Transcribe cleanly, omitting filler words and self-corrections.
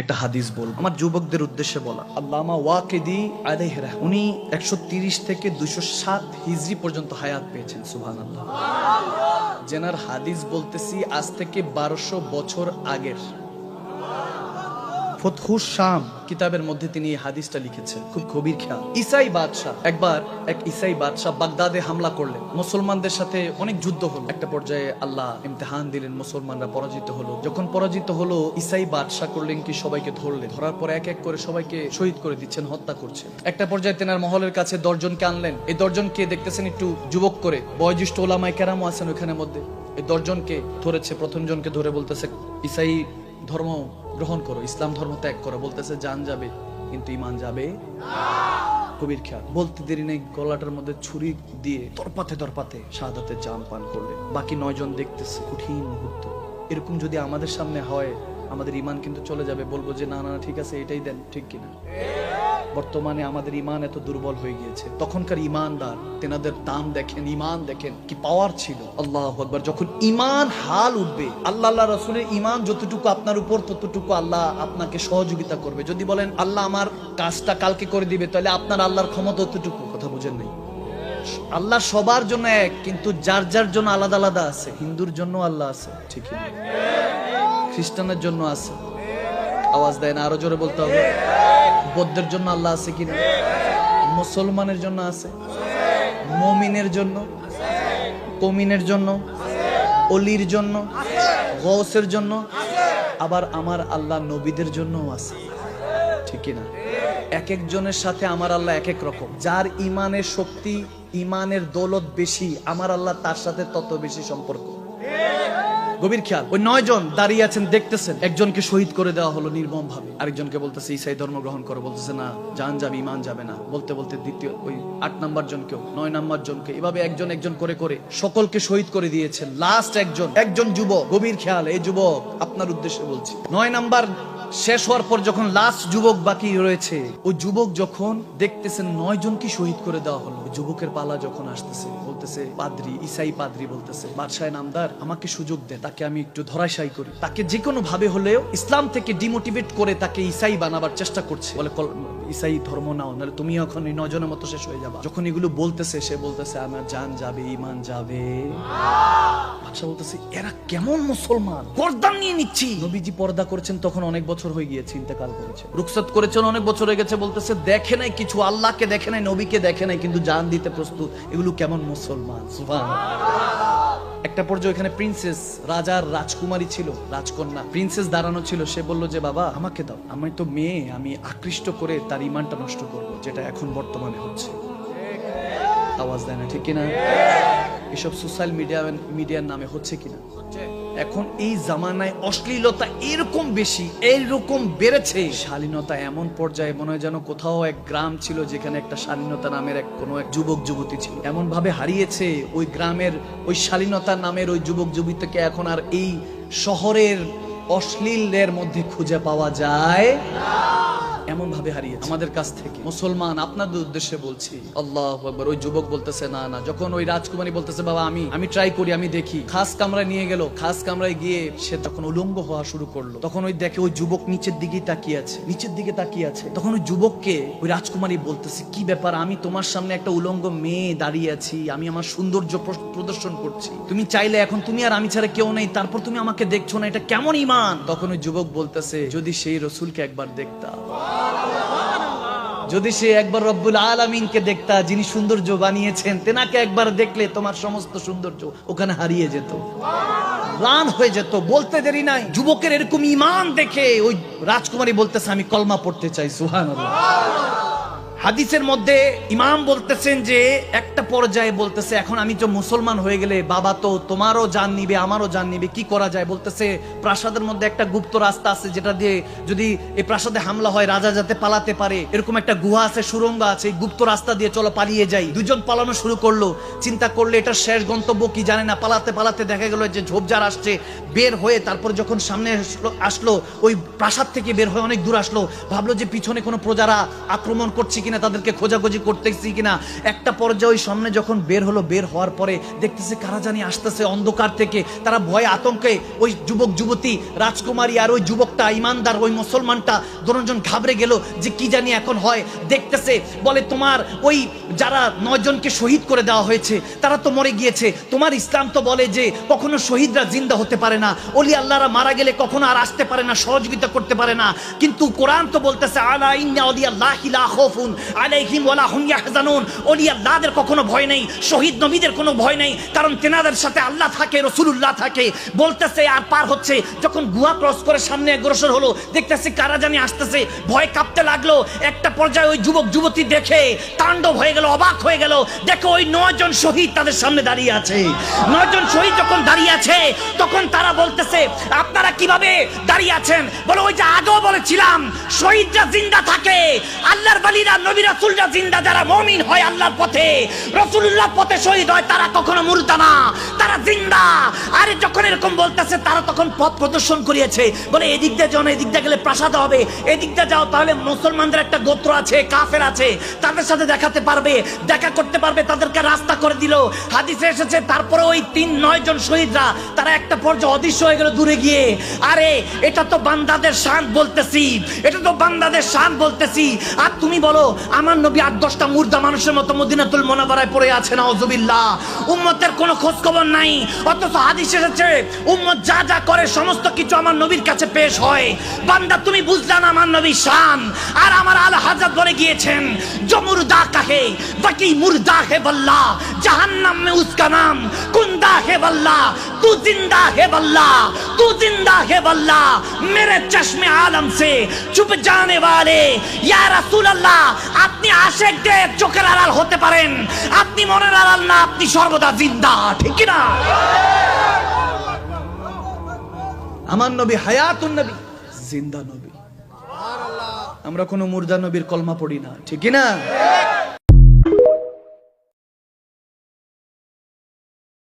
একটা হাদিস বলবো আমার যুবকদের উদ্দেশ্যে বলা। আল্লামা ওয়াকিদি আলাইহি রাহমাতুল্লাহ, উনি 130 থেকে 207 হিজরি পর্যন্ত হায়াত পেয়েছেন। সুবহানাল্লাহ। জেনার হাদিস বলতেছি আজ থেকে 1200 বছর আগের। ফতহুশ শাম কিতাবের মধ্যে তিনি এই হাদিসটা লিখেছেন। খুব গভীর খেয়াল। ঈসাই বাদশাহ একবার এক ঈসাই বাদশাহ বাগদাদে হামলা করলেন। মুসলমানদের সাথে অনেক যুদ্ধ হলো। একটা পর্যায়ে আল্লাহ ইমতিহান দিলেন, মুসলমানরা পরাজিত হলো। যখন পরাজিত হলো ঈসাই বাদশাহ করলেন কি সবাইকে ধরলেন। ধরার পর এক এক করে সবাইকে শহীদ করে দিচ্ছেন, হত্যা করছেন। একটা পর্যায়ে তেনার মহলের কাছে 10 জনকে আনলেন। এই 10 জনকে দেখতেছেন একটু যুবক করে, বয়োজ্যেষ্ঠ ওলামায়ে কেরামও আছেন ওখানের মধ্যে। এই 10 জনকে ধরেছে। প্রথম জনকে ধরে বলতেছে ঈসাই ধর্ম গ্রহণ করো, ইসলাম ধর্ম ত্যাগ করো। বলতেছে জান যাবে কিন্তু ঈমান যাবে না। কবির খেয়াল। বলতে দেরি নেই গলাটার মধ্যে ছুরি দিয়ে তরপাতে শাহাদাতের জাম পান করলেন। বাকি 9 জন দেখতেছে। কঠিন মুহূর্ত। এরকম যদি আমাদের সামনে হয় আমাদের ঈমান কিন্তু চলে যাবে। বলবো যে না না ঠিক আছে এটাই দেন, ঠিক কিনা? বর্তমানে আমাদের ঈমান এত দুর্বল হয়ে গিয়েছে। তখনকার ঈমানদার তেনাদের দাম দেখেন, ঈমান দেখেন কি পাওয়ার ছিল। আল্লাহু আকবার। যখন ঈমান হাল উঠবে, আল্লাহ রাসূলের ঈমান যতটুকু আপনার উপর ততটুকু আল্লাহ আপনাকে সহযোগিতা করবে। যদি বলেন আল্লাহ আমার কাজটা কালকে করে দিবে, তাহলে আপনার আল্লাহর ক্ষমতা ততটুকু। কথা বুঝেন নাই? আল্লাহ সবার জন্য এক, কিন্তু যার যার জন্য আলাদা আলাদা আছে। হিন্দুর জন্য আল্লাহ আছে, ঠিক না? খ্রিস্টানের জন্য আছে। আওয়াজ দেয় না, আরো জোরে বলতে হবে। বৌদ্ধের জন্য আল্লাহ আছে কিনা? মুসলমানের জন্য আছে, মুমিনের জন্য, কমিনের জন্য, অলির জন্য, গৌসের জন্য, আবার আমার আল্লাহ নবীদের জন্যও আছে, ঠিক কিনা? এক একজনের সাথে আমার আল্লাহ এক এক রকম। যার ঈমানের শক্তি, ঈমানের দৌলত বেশি, আমার আল্লাহ তার সাথে তত বেশি সম্পর্ক। গভীর খেয়াল। ওই 9 জন দাঁড়িয়ে আছেন, দেখতেছেন। একজনকে শহীদ করে দেওয়া হলো নির্মম ভাবে। আরেকজনকে বলতেছে ঈসাই ধর্ম গ্রহণ করো। বলতেছে না, জান যাবে ঈমান যাবে না। বলতে বলতে দ্বিতীয় ওই 8 নাম্বার জনকেও, 9 নাম্বার জনকে, এভাবে একজন একজন করে সকলকে শহীদ করে দিয়েছেন। লাস্ট একজন যুবক। গভীর খেয়াল। এই যুবক আপনার উদ্দেশ্যে বলছি। 9 নাম্বার শেষ হওয়ার পর যখন লাস্ট যুবক বাকি রয়েছে, ওই যুবক যখন দেখতেছেন 9 জনকে শহীদ করে দেওয়া হলো, যুবকের পালা যখন আসতেছে, বলতেছে পাদ্রী, ঈসাই পাদ্রী বলতেছে বাদশাহ নামদার আমাকে সুযোগ দে, তাকে আমি একটু ধরাশায়ী করি। তাকে যে কোনো ভাবে হলেও ইসলাম থেকে ডিমোটিভেট করে তাকে ঈসাই বানাবার চেষ্টা করছে। বলে ঈসাই ধর্ম নাও, নাহলে তুমি এখন এই 9 জনের মতো শেষ হয়ে যাবা। যখন এগুলো বলতেছে, সে বলতেছে আমার জান যাবে, ঈমান যাবে। বাদশাহ বলতেছে এরা কেমন মুসলমান, গর্দান নিয়ে নিচ্ছি। নবীজি পর্দা করেছেন তখন অনেক বছর হয়ে গিয়েছে, ইন্তেকাল করেছে। রুখসাত করেছেন অনেক বছর হয়ে গেছে। বলতেছে দেখে নাই কিছু, আল্লাহকে দেখে নাই, নবীকে দেখে নাই, কিন্তু জান দিতে প্রস্তুত। এগুলো কেমন মুসলমান? সুবহানাল্লাহ। একটা পর্যায়ে এখানে প্রিন্সেস, রাজার রাজকুমারী ছিল, রাজকন্যা প্রিন্সেস দাঁড়ানো ছিল। সে বলল যে বাবা আমাকে দাও, আমি তো মেয়ে, আমি আকৃষ্ট করে তার ঈমানটা নষ্ট করব, যেটা এখন বর্তমানে হচ্ছে। আওয়াজ দেয় না, ঠিক কিনা? এসব সোশ্যাল মিডিয়ার নামে হচ্ছে কিনা? এখন এই জামানায় অশ্লীলতা এরকম বেশি, এইরকম বেড়েছে। শালীনতা এমন পর্যায়ে, মনে হয় যেন কোথাও এক গ্রাম ছিল যেখানে একটা শালীনতা নামের কোনো এক যুবক যুবতী ছিল। এমন ভাবে হারিয়েছে ওই গ্রামের ওই শালীনতা নামের ওই যুবক যুবতীকে এখন আর এই শহরের অশ্লীলের মধ্যে খুঁজে পাওয়া যায় না। এমন ভাবে হারিয়েছে আমাদের কাছ থেকে। মুসলমান আপনাদের উদ্দেশ্যে বলছি, আল্লাহু আকবার। ওই যুবক বলতেছে না না। যখন ওই রাজকুমারী বলতেছে বাবা আমি ট্রাই করি, আমি দেখি, খাস কামরায় নিয়ে গেল। খাস কামরায় গিয়ে সে তখন উলঙ্গ হওয়া শুরু করলো। তখন ওই দেখে ওই যুবক নিচের দিকে তাকিয়ে আছে, তখন ওই যুবককে ওই রাজকুমারী বলতেছে কি ব্যাপার, আমি তোমার সামনে একটা উলঙ্গ মেয়ে দাঁড়িয়ে আছি, আমি আমার সৌন্দর্য প্রদর্শন করছি, তুমি চাইলে এখন তুমি আর আমি ছাড়া কেউ নেই, তারপর তুমি আমাকে দেখছো না, এটা কেমন ঈমান? তখন ওই যুবক বলতেছে যদি সেই রাসূলকে একবার দেখতাম, যদি সে একবার রব্বুল আলামিনকে দেখতা, যিনি সৌন্দর্য বানিয়েছেন, তেনাকে একবার দেখলে তোমার সমস্ত সৌন্দর্য ওখানে হারিয়ে যেত, ম্লান হয়ে যেত। বলতে দেরি নাই, যুবকের এরকম ঈমান দেখে ওই রাজকুমারী বলতেছে আমি কলমা পড়তে চাই। সুবহানাল্লাহ। হাদিসের মধ্যে ইমাম বলতেছেন যে একটা পর্যায়ে বলতেছে এখন আমি তো মুসলমান হয়ে গেলে বাবা তো তোমারও জান নিবে, আমারও জান নিবে, কি করা যায়? বলতেছে প্রাসাদের মধ্যে একটা গুপ্ত রাস্তা আছে, যেটা দিয়ে যদি এই প্রাসাদে হামলা হয় রাজা যাতে পালাতে পারে, এরকম একটা গুহা আছে, সুড়ঙ্গ আছে, এই গুপ্ত রাস্তা দিয়ে চলো পালিয়ে যাই। 2 জন পালানো শুরু করলো। চিন্তা করলে এটা শেষ গন্তব্য কি জানে না, পালাতে পালাতে দেখা গেল যে ঝোপঝাড় আসছে, বের হয়ে তারপর যখন সামনে আসলো, ওই প্রাসাদ থেকে বের হয়ে অনেক দূর আসলো, ভাবলো যে পিছনে কোনো প্রজারা আক্রমণ করছে কিনা, তাদেরকে খোঁজাখুঁজি করতেছি কিনা। একটা পর্যায়ে ওই সামনে যখন বের হলো, বের হওয়ার পরে দেখতেছে কারা জানি আসতেছে অন্ধকার থেকে। তারা ভয়ে আতঙ্কে, ওই যুবক যুবতী, রাজকুমারী আর ওই যুবকটা ইমানদার ওই মুসলমানটা দুজন ঘাবড়ে গেল যে কি জানি এখন হয়। দেখতেছে, বলে তোমার ওই যারা 9 জনকে শহীদ করে দেওয়া হয়েছে তারা তো মরে গিয়েছে, তোমার ইসলাম তো বলে যে কখনো শহীদরা জিন্দা হতে পারে না, ওলি আল্লাহরা মারা গেলে কখনো আর আসতে পারে না, সহযোগিতা করতে পারে না। কিন্তু কোরআন তো বলতেছে আলা ইন্না আউলিয়াল্লাহি লা খাউফুন আলাইহিম ওয়ালা হুম ইয়াহজানুন, ওলি আল্লাহদের কখনো ভয় নেই, শহীদ নবীদের কোনো ভয় নেই, কারণ তেনাদের সাথে আল্লাহ থাকে, রাসূলুল্লাহ থাকে। বলতেছে আর পার হচ্ছে, যখন গুহা ক্রস করে সামনে অগ্রসর হলো, দেখতেছে কারা জানি আসতেছে, ভয় কাঁপতে লাগলো। একটা পর্যায়ে ওই যুবক যুবতী দেখে তাণ্ডব হয়ে গেল, অবাক হয়ে গেল, দেখো ওই 9 জন শহীদ তাদের সামনে দাঁড়িয়ে আছে। 9 জন শহীদ যখন দাঁড়িয়ে আছে, তখন তারা বলতেছে আপনারা কিভাবে দাঁড়িয়ে আছেন? বলে ওই যে আগেও বলেছিলাম শহীদরা জিন্দা থাকে, আল্লাহর ওলিরা নবী রাসূলরা জিন্দা, যারা মুমিন হয় আল্লাহর পথে, রাসূলুল্লাহর পথে শহীদ হয়, তারা কখনো মুর্দা না, তারা জিন্দা। আরে যখন এরকম বলতেছে, তারা তখন পথ প্রদর্শন করিয়েছে, বলে এদিক দিয়ে যাও না, এদিক দিয়ে গেলে প্রাসাদ হবে, এদিক দিয়ে যাও তাহলে মুসলমানদের একটা গোত্র আছে, কাফের আছে, তাদের সাথে দেখা করতে পারবে, তাদেরকে রাস্তা করে দিল। হাদিসে এসেছে তারপরে ওই 9 জন শহীদরা তারা একটা পর্যায়ে অদৃশ্য হয়ে গেল দূরে গিয়ে। আরে এটা তো বান্দাদের শান বলতেছি, এটা তো বান্দাদের শান বলতেছি। আর তুমি বলো আমার নবী 8-10টা মুর্দা মানুষের মতো মদিনাতুল মুনাওয়ারায় পড়ে আছে, নাউজুবিল্লাহ, উম্মতের কোনো খোঁজ খবর নাই। অথচ হাদিসে এসেছে উম্মত যা যা করে সমস্ত কিছু আমার নবীর কাছে পেশ হয়। বান্দা তুমি বুঝলা না আমার নবীর শান। আর আমার আল হাজরত বলে গিয়েছেন जो मुर्दा कहे वकी मुर्दा है वल्ला, जहन्नम में उसका नाम कुंदा है वल्ला, तू जिंदा है वल्ला, तू जिंदा है वल्ला, मेरे चश्मे आलम से छुप जाने वाले या रसूल अल्लाह। আপনি আশিকদের চোখের আড়াল হতে পারেন, আপনি মনের আড়াল না, আপনি সর্বদা জিন্দা, ঠিক না? আমার নবী হায়াতুন নবী, জিন্দা নবী। আমরা কোনো মুর্দা নবীর কলমা পড়ি না, ঠিক না?